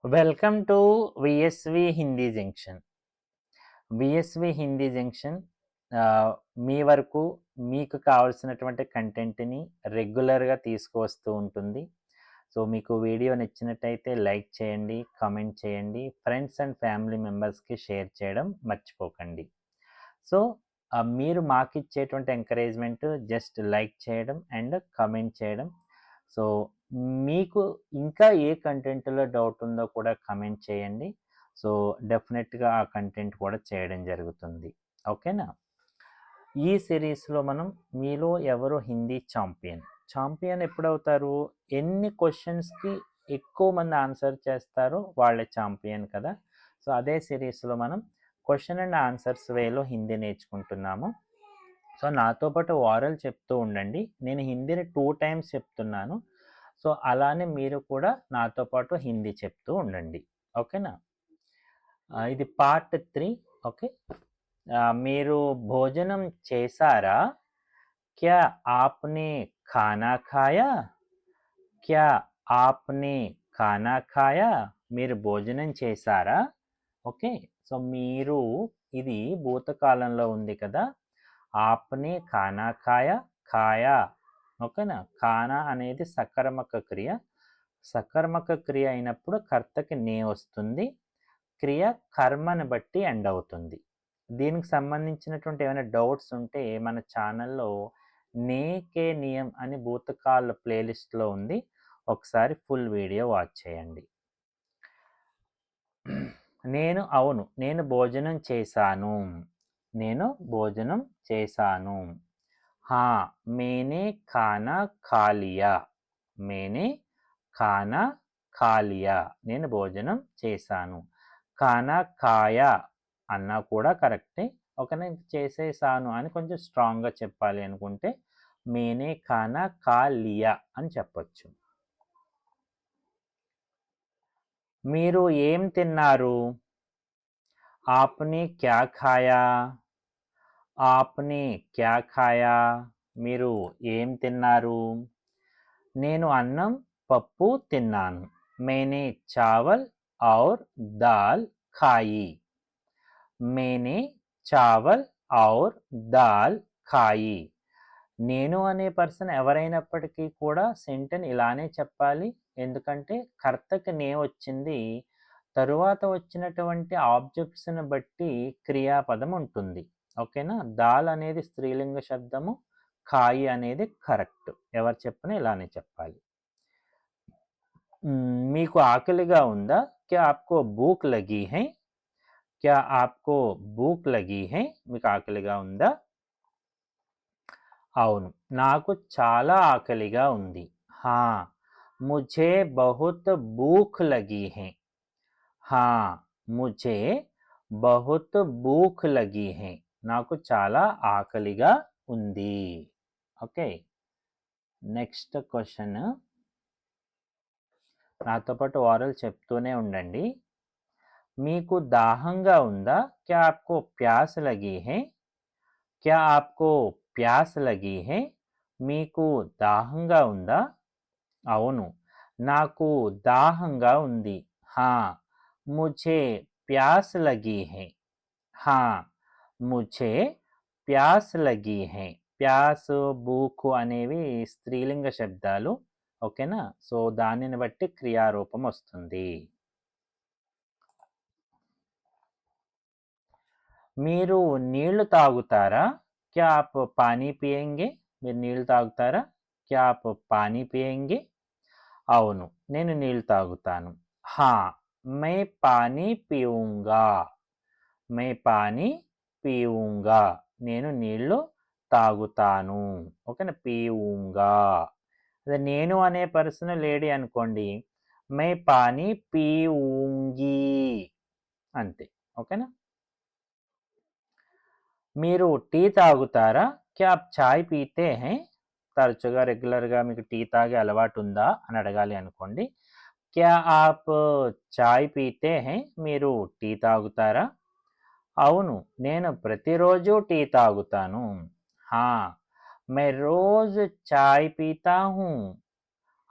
Welcome to VSV Hindi junction. VSV Hindi junction మీ వరకు మీకు కావాల్సినటువంటి కంటెంట్‌ని రెగ్యులర్‌గా తీసుకువస్తూ ఉంటుంది. సో, మీకు వీడియో నచ్చినట్టయితే లైక్ చేయండి, కామెంట్ చేయండి. ఫ్రెండ్స్ అండ్ ఫ్యామిలీ మెంబర్స్‌కి షేర్ చేయడం మర్చిపోకండి. సో, మీరు మాకిచ్చేటువంటి ఎంకరేజ్‌మెంట్ జస్ట్ లైక్ చేయడం అండ్ కామెంట్ చేయడం. సో, మీకు ఇంకా ఏ కంటెంట్‌లో డౌట్ ఉందో కూడా కామెంట్ చేయండి. సో, డెఫినెట్‌గా ఆ కంటెంట్ కూడా చేయడం జరుగుతుంది. ఓకేనా? ఈ సిరీస్‌లో మనం మీలో ఎవరు హిందీ ఛాంపియన్? ఛాంపియన్ ఎప్పుడవుతారు? ఎన్ని క్వెషన్స్‌కి ఎక్కువ మంది ఆన్సర్ చేస్తారో వాళ్ళే ఛాంపియన్ కదా! సో, అదే సిరీస్‌లో మనం క్వెషన్ అండ్ ఆన్సర్స్ వేలో హిందీ నేర్చుకుంటున్నాము. సో, నాతో పాటు ఓరల్ చెప్తూ ఉండండి. నేను హిందీని 2 టైమ్స్ చెప్తున్నాను. సో, అలానే మీరు కూడా నాతో పాటు హిందీ చెప్తూ ఉండండి. ఓకేనా? ఇది పార్ట్ 3. ఓకే. మీరు భోజనం చేశారా? క్యా ఆప్‌నే ఖానా ఖాయా? క్యా ఆప్‌నే ఖానా ఖాయా? మీరు భోజనం చేశారా? ఓకే. సో, మీరు ఇది భూతకాలంలో ఉంది కదా! ఆప్‌నే ఖానా ఖాయా? ఖాయా. ఓకేనా? ఖానా అనేది సకర్మక క్రియ. సకర్మక క్రియ అయినప్పుడు కర్తకి నే వస్తుంది. క్రియ కర్మని బట్టి ఎండ్ అవుతుంది. దీనికి సంబంధించినటువంటి ఏమైనా డౌట్స్ ఉంటే మన ఛానల్‌లో 'నేకే నియం' అని భూతకాల ప్లేలిస్ట్‌లో ఉంది. ఒకసారి ఫుల్ వీడియో వాచ్ చేయండి. అవును. నేను భోజనం చేశాను. నేను భోజనం చేశాను. హా! మేనే ఖానా ఖా లియా. మేనే ఖానా ఖా లియా. నేను భోజనం చేశాను. ఖానా ఖాయా అన్నా కూడా కరెక్టే. నేను చేసేసాను అని కొంచెం స్ట్రాంగ్‌గా చెప్పాలి అనుకుంటే మేనే ఖానా ఖా లియా అని చెప్పొచ్చు. మీరు ఏం తిన్నారు? ఆప్‌నే క్యా ఖాయా? ఆప్‌నే క్యా ఖాయా? మీరు ఏం తిన్నారు? నేను అన్నం, పప్పు తిన్నాను. मैंने चावल और दाल खाई. मैंने చావల్ ఔర్ దాల్ ఖాయి. నేను అనే పర్సన్ ఎవరైనప్పటికీ కూడా సెంటెన్స్ ఇలానే చెప్పాలి. ఎందుకంటే కర్తకి నే వచ్చింది. తరువాత వచ్చినటువంటి ఆబ్జెక్ట్స్‌ని బట్టి క్రియాపదం ఉంటుంది. ఓకేనా? దాల్ అనేది స్త్రీలింగ శబ్దము. ఖాయి అనేది కరెక్ట్. ఎవరు చెప్పినా ఇలానే చెప్పాలి. మీకు ఆకలిగా ఉందా? క్యా ఆప్‌కో భూక్ లగీ హై? క్యా ఆప్‌కో భూక్ లగీ హై? మీకు ఆకలిగా ఉందా? అవును. నాకు చాలా ఆకలిగా ఉంది. హా! ముఝే బహుత్ భూక్ లగీ హై. హా! ముఝే బహుత్ భూక్ లగీ హై. నాకు చాలా ఆకలిగా ఉంది. ఓకే. Next question. నాతో పాటు ఓరల్ చెప్తూనే ఉండండి. మీకు దాహంగా ఉందా? క్యా ఆప్‌కో ప్యాస్ లగీ హై? క్యా ఆప్‌కో ప్యాస్ లగీ హై? మీకు దాహంగా ఉందా? అవును. నాకు దాహంగా ఉంది. హా! ముఝే ప్యాస్ లగీ హై. హా! ముఝే ప్యాస్ లగీ హై. ప్యాస్, భూక్ అనేవి స్త్రీలింగ శబ్దాలు. ఓకేనా? సో, దానిని బట్టి క్రియారూపం వస్తుంది. మీరు నీళ్లు తాగుతారా? క్యా ఆప్ పానీ పియేంగే? మీరు నీళ్లు తాగుతారా? క్యా ఆప్ పానీ పియేంగే? అవును. నేను నీళ్లు తాగుతాను. హా! మై పానీ పీऊँगा. మై పానీ పీऊँगा. నేను నీళ్లు తాగుతాను. ఓకేనా? పీऊँगा. అదే నేను అనే పర్సన్ లేడీ అనుకోండి. మై పానీ పీऊँगी అంతే. ఓకేనా? మీరు టీ తాగుతారా? క్యా ఆప్ చాయ్ పీతే హై? తరచుగా రెగ్యులర్‌గా మీకు టీ తాగే అలవాటుందా అని అడగాలి అనుకోండి. క్యా ఆప్ చాయ్ పీతే హై? మీరు టీ తాగుతారా? అవును. నేను ప్రతిరోజు టీ తాగుతాను. హా! मैं रोज़ चाय पीता हूँ.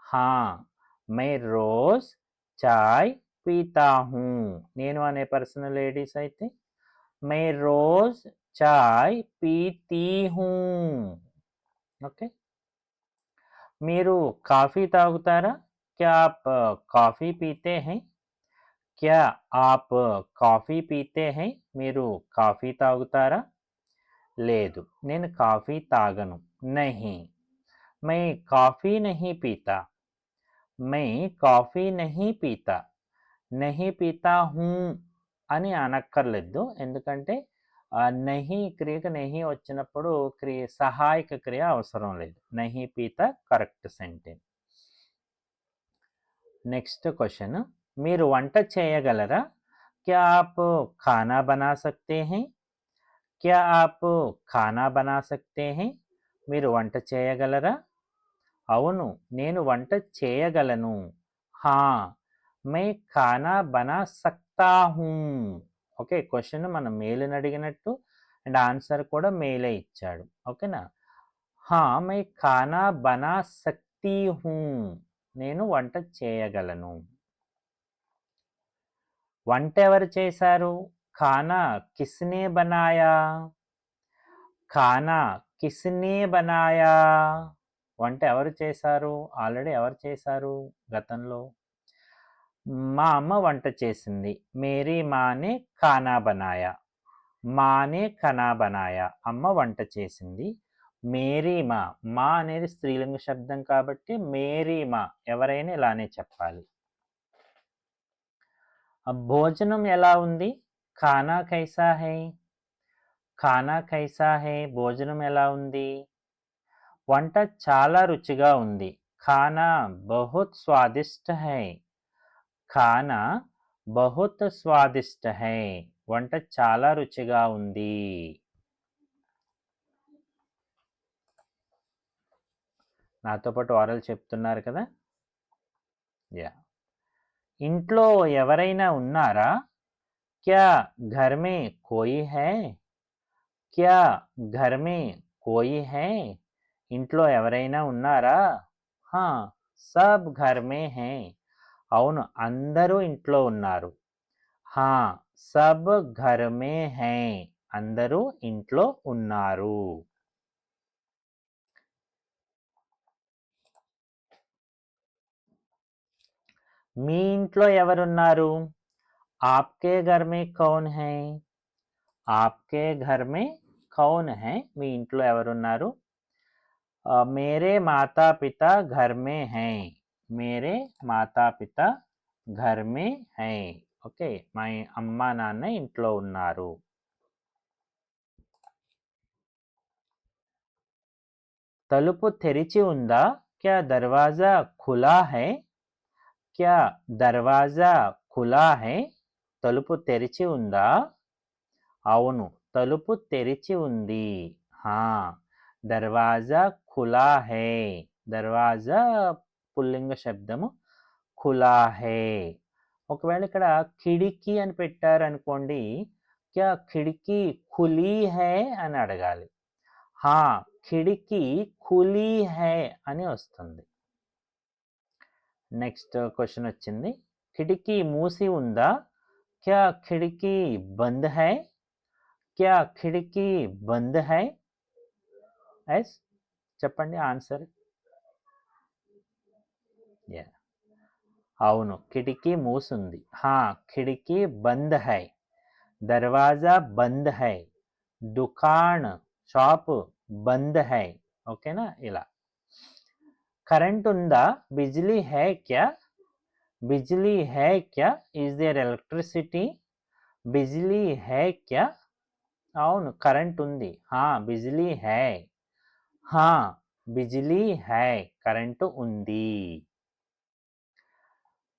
हाँ, मैं रोज़ चाय పీతా హూ. నేను అనే పర్సన్ లేడీస్ అయితే मैं रोज चाय पीती हूँ. ఓకే. మీరు కాఫీ తాగుతారా? क्या आप कॉफ़ी पीते हैं? क्या आप కాఫీ పీతే హై? మీరు కాఫీ తాగుతారా? లేదు, నేను కాఫీ తాగను. నహీ, मैं कॉफ़ी नहीं पीता. मैं कॉफ़ी नहीं पीता. నహీ పీతా హూ అని అనక్కర్లేదు. ఎందుకంటే నహీ క్రియకు నహీ వచ్చినప్పుడు సహాయక క్రియ అవసరం లేదు. నహీ పీతా కరెక్ట్ సెంటెన్స్. నెక్స్ట్ క్వశ్చన్, మీరు వంట చేయగలరా? क्या आप खाना बना सकते हैं? क्या आप खाना बना सकते हैं? మీరు వంట చేయగలరా? అవును, నేను వంట చేయగలను. హా, मैं खाना बना सकता हूँ. ఓకే, క్వశ్చన్ మనం మేలుని అడిగినట్టు అండ్ ఆన్సర్ కూడా మేలే ఇచ్చాడు. ఓకేనా? హా, मैं खाना बना सकती हूँ. నేను వంట చేయగలను. వంట ఎవరు చేశారు? ఖానా కిస్నే బనాయా? ఖానా కిస్నే బనాయా? వంట ఎవరు చేశారు? ఆల్రెడీ ఎవరు చేశారు గతంలో? మా అమ్మ వంట చేసింది. మేరీ మానే ఖానా బనాయా. మానే ఖానా బనాయా, అమ్మ వంట చేసింది. మేరీ మా అనేది స్త్రీలింగ శబ్దం కాబట్టి మేరీ మా, ఎవరైనా ఇలానే చెప్పాలి. భోజనం ఎలా ఉంది? ఖానా కైసా హై? ఖానా కైసా హై, భోజనం ఎలా ఉంది? వంట చాలా రుచిగా ఉంది. ఖానా బహుత్ స్వాదిష్ట హై. ఖానా బహుత్ స్వాదిష్ట హై, వంట చాలా రుచిగా ఉంది. నాతో పాటు ఓరల్ చెప్తున్నారు కదా? యా. ఇంట్లో ఎవరైనా ఉన్నారా? క్యా ఘర్ మే కోయి హై? క్యా ఘర్ మే కోయి హై? ఇంట్లో ఎవరైనా ఉన్నారా? హా, సబ్ ఘర్ మే హై. అవును, అందరూ ఇంట్లో ఉన్నారు. హా, సబ్ ఘర్ మే హై, అందరూ ఇంట్లో ఉన్నారు. మీ ఇంట్లో ఎవరున్నారు? ఆప్కే ఘర్ మే కౌన్ హై? ఆప్కే ఘర్ మే కౌన్ హై, మీ ఇంట్లో ఎవరున్నారు? మేరే మాతా పితా ఘర్ మే హై. మేరే మాతా పితా ఘర్ మే హై. ఓకే, మా అమ్మ నాన్న ఇంట్లో ఉన్నారు. తలుపు తెరిచి ఉందా? క్యా దర్వాజా ఖులా హై? క్యా దర్వాజా ఖులా హై? తలుపు తెరిచి ఉందా? అవును, తలుపు తెరిచి ఉంది. హా, దర్వాజా ఖులా హై. దర్వాజా పుల్లింగ శబ్దము, ఖులా హై. ఒకవేళ ఇక్కడ కిడికి అని పెట్టారనుకోండి, క్యా కిడికి ఖులీ హై అని అడగాలి. హా, ఖిడికి ఖులీ హై అని వస్తుంది. నెక్స్ట్ క్వశ్చన్ వచ్చింది, కిటికీ మూసి ఉందా? క్యా ఖిడికి బంద్ హై? క్యా ఖిడికి బంద్ హై? ఎస్, చెప్పండి ఆన్సర్. యా, అవును, కిటికీ మూసుంది. హా, ఖిడికీ బంద్ హై. దర్వాజా బంద్ హై. దుకాణ్ షాప్ బంద్ హై. ఓకేనా? ఇలా. కరెంట్ ఉందా? బిజ్లీ హై క్యా? బిజ్లీ హై క్యా? Is there electricity? బిజ్లీ హై క్యా? అవును, కరెంట్ ఉంది. హా, బిజ్లీ హై. హా, బిజ్లీ హై, కరెంటు ఉంది.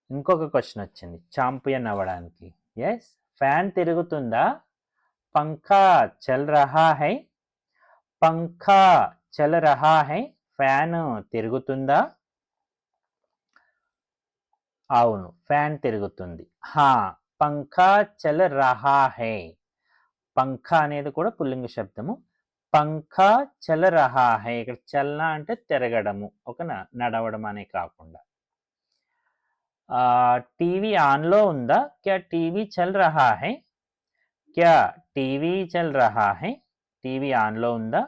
ఇంకొక క్వశ్చన్ వచ్చింది చాంపియన్ అవ్వడానికి. Yes, fan తిరుగుతుందా? పంఖా చల్ రహా హై. పంఖా చల్ రహా హై, ఫ్యాన్ తిరుగుతుందా? అవును, ఫ్యాన్ తిరుగుతుంది. హా, పంఖా చల్ రహా హై. పంఖా అనేది కూడా పుల్లింగ శబ్దము. పంఖా చల్ రహా హై, ఇక్కడ చలన అంటే తిరగడము, ఒక నడవడం అనే కాకుండా. టీవీ ఆన్‌లో ఉందా? క్యా టీవీ చల్ రహా హై? క్యా టీవీ చల్ రహా హై? టీవీ ఆన్‌లో ఉందా?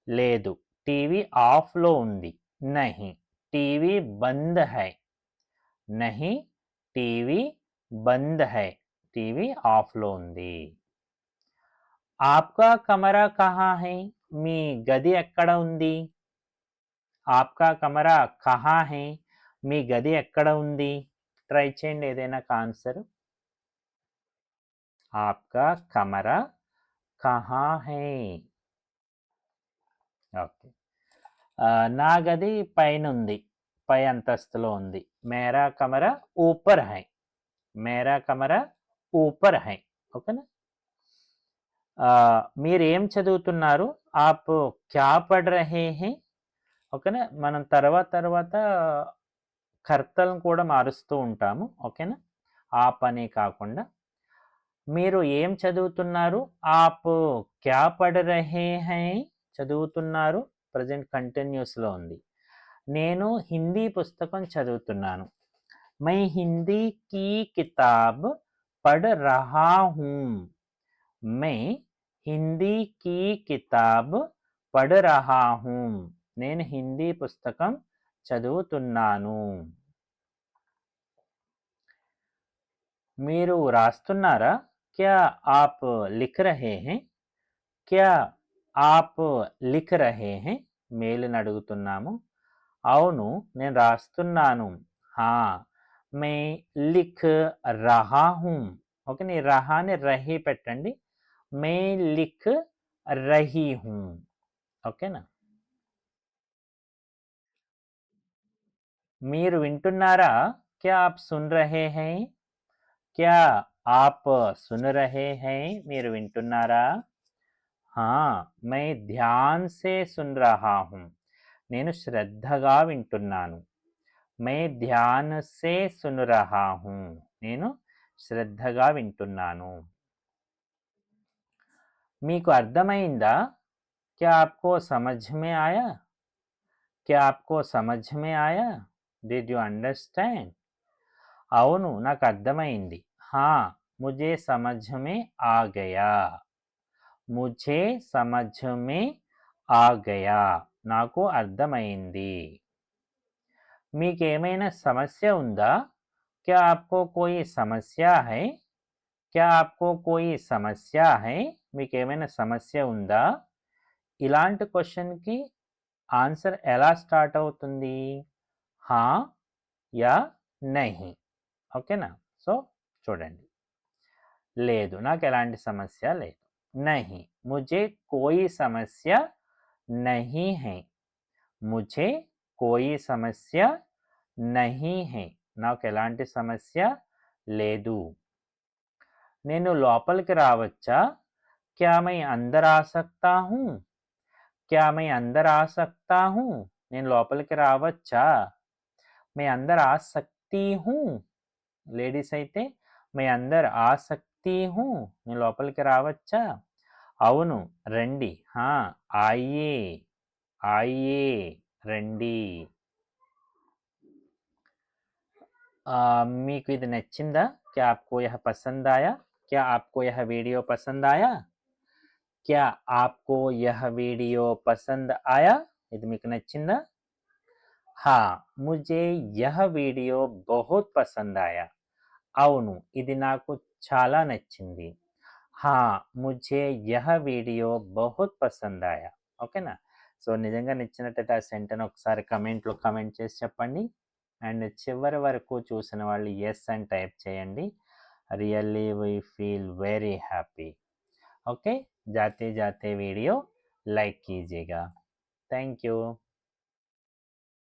లేదు. టీవీ ఆఫ్‌లో ఉంది. నహీ. టీవీ బంద్ హై. నహీ. టీవీ బంద్ హై. టీవీ ఆఫ్‌లో ఉంది. ఆప్కా కమరా కహా హై? మీ గది ఎక్కడ ఉంది? ఆప్కా కమరా కహా హై? మీ గది ఎక్కడ ఉంది? ట్రై చేయండి ఏదైనా ఒక ఆన్సర్. ఆప్కా కమరా కహా హై? ఓకే. నా గది పైనుంది. పై అంతస్తులో ఉంది. మేరా కమరా ఊపర్ హై. మేరా కమరా ఊపర్ హై. ఓకేనా? మీరేం చదువుతున్నారు? ఆప్ క్యా పఢ్ రహే హై? ఓకేనా? మనం తర్వాత కర్తలను కూడా మారుస్తూ ఉంటాము. ఓకేనా? ఆప్ అనే కాకుండా. మీరు ఏం చదువుతున్నారు? ఆప్ క్యా పఢ్ రహే హై? చదువుతున్నారు. ప్రెజెంట్ కంటిన్యూస్‌లో ఉంది. నేను హిందీ పుస్తకం చదువుతున్నాను. मैं हिंदी की किताब पढ़ रहा हूँ. मैं हिंदी की किताब पढ़ रहा हूँ. నేను హిందీ పుస్తకం చదువుతున్నాను. మీరు రాస్తున్నారా? क्या आप लिख रहे हैं? क्या आप लिख रहे हैं? మేలుని అడుగుతున్నాము. అవును నేను రాస్తున్నాను. హా मैं लिख रहा हूँ. ఓకే నీ రహాని రహీ పెట్టండి. मैं लिख रही हूँ. ఓకేనా? మీరు వింటున్నారా? क्या आप सुन रहे हैं? क्या आप सुन रहे हैं? మీరు వింటున్నారా? हाँ मैं ध्यान से सुन रहा हूँ. నేను శ్రద్ధగా వింటున్నాను. मैं ध्यान से सुन रहा हूँ. నేను శ్రద్ధగా వింటున్నాను. మీకు అర్థమైందా? क्या आपको समझ में आया? क्या आपको समझ में आया? Did you understand? అవును నాకు అర్థమైంది. हाँ मुझे समझ में आ गया. मुझे समझ में आ गया. నాకు అర్థమైంది. మీకేమైనా సమస్య ఉందా? क्या आपको कोई समस्या है? क्या आपको कोई समस्या है? మీకేమైనా సమస్య ఉందా? ఇలాంటి క్వశ్చన్‌కి ఆన్సర్ ఎలా స్టార్ట్ అవుతుంది? హా యా నహీ. ఓకేనా? సో చూడండి. లేదు నాకు ఎలాంటి సమస్య లేదు. నహీ ముझे कोई समस्या नहीं है. मुझे कोई समस्या नहीं है. నాకు ఎలాంటి సమస్య లేదు. నేను లోపలికి రావచ్చా? क्या मैं अंदर आ सकता हूँ? क्या मैं अंदर आ सकता हूँ? నేను లోపలికి రావచ్చా? मैं अंदर आ सकती हूँ. లేడీస్ అయితే मैं अंदर आ सकती हूँ. నేను లోపలికి రావచ్చా? అవును రండి. హా ఆయియే ఆయియే రండి. మీకు ఇది నచ్చిందా? क्या आपको यह पसंद आया? क्या आपको यह वीडियो पसंद आया? क्या आपको यह वीडियो पसंद आया? ఇది మీకు నచ్చిందా? हाँ मुझे यह वीडियो बहुत पसंद आया. అవును ఇది నాకు చాలా నచ్చింది. హా ముझे यह వీడియో बहुत पसंद आया. ఓకేనా? సో నిజంగా నచ్చినట్టయితే ఆ సెంటెన్స్ ఒకసారి కమెంట్లో కమెంట్ చేసి చెప్పండి. అండ్ చివరి వరకు చూసిన వాళ్ళు యెస్ అని టైప్ చేయండి. Really we feel very happy. Okay जाते जाते वीडियो लाइक कीजिएगा. Thank you.